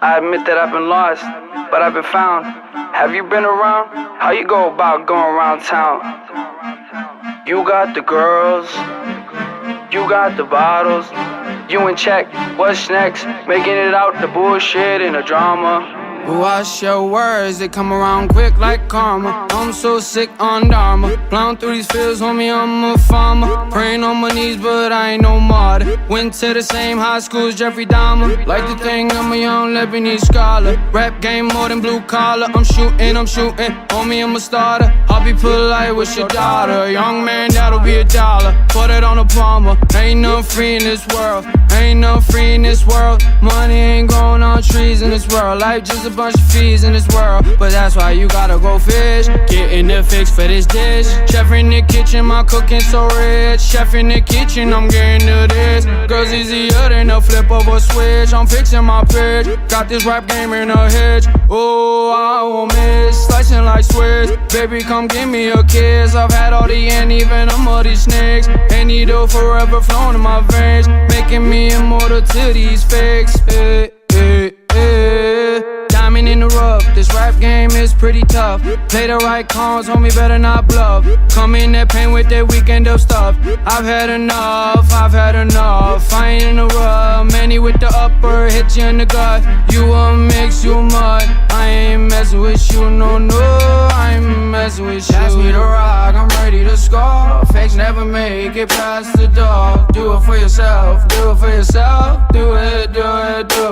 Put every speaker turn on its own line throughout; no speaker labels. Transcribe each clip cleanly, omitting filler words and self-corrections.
I admit that I've been lost, but I've been found. Have you been around? How you go about going around town? You got the girls, you got the bottles, you in check, what's next? Making it out the bullshit and the drama.
Wash your words, they come around quick like karma. I'm so sick on Dharma. Plowing through these fields, homie, I'm a farmer. Praying on my knees, but I ain't no martyr. Went to the same high school as Jeffrey Dahmer. Like to think I'm a young Lebanese scholar. Rap game more than blue collar. I'm shooting, homie, I'm a starter. I'll be polite with your daughter. Young man, that'll be $1. Put it on a Palmer. Ain't nothing free in this world. Ain't nothing free in this world. Money ain't growing on trees in this world. Life just a bunch of fees in this world. But that's why you gotta go fish. Getting the fix for this dish. Chef in the kitchen, my cooking so rich. Chef in the kitchen, I'm getting to this. Girls easier than a flip of a switch. I'm fixing my pitch. Got this rap game in a hitch. Oh, I won't miss. Slicing like Swiss. Baby, come give me a kiss. I've had all the and even I'm all these snakes. And needle forever flowing in my veins. Making me immortal to these fakes. Diamond in the rough, this rap game is pretty tough. Play the right cards, homie, better not bluff. Come in that pain with that weekend of stuff. I've had enough, I ain't in the rub. Manny with the upper, hit you in the gut. You a mix, you mud. I ain't messing with you, no, I ain't messing with you. Pass me the rock, I'm ready to score. Fakes never make it past the door. Do it for yourself, do it for yourself. Do it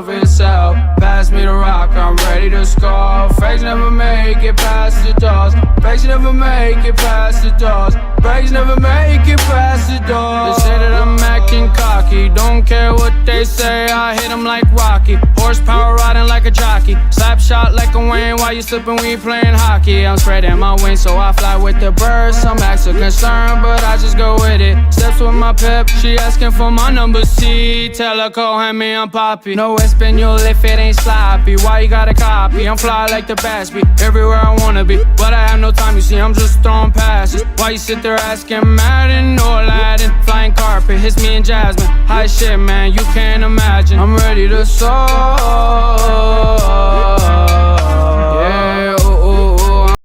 for yourself. Pass me the rock, I'm ready to score. Fakes never make it past the doors. Fakes never make it past the doors. Fakes never make it past the doors. They say that I'm acting cocky. Don't care what they say, I hit them like Rocky. Horsepower riding like a jockey. Slap shot like a Wayne while you slipping when you playing hockey. I'm spreading my wings so I fly with the birds. Some acts are concerned, but I just go with it. Steps with my pep, she asking for my number C. Tell her, go hand me, I'm Poppy. No Espanol if it ain't sloppy. Why you gotta copy? I'm fly like the Batsby, everywhere I wanna be. But I have no time, you see, I'm just throwing passes. Why you sit there asking Madden or Aladdin? Flying carpet, hits me and Jasmine. High shit, man, you can't imagine. I'm ready to soar. Yeah,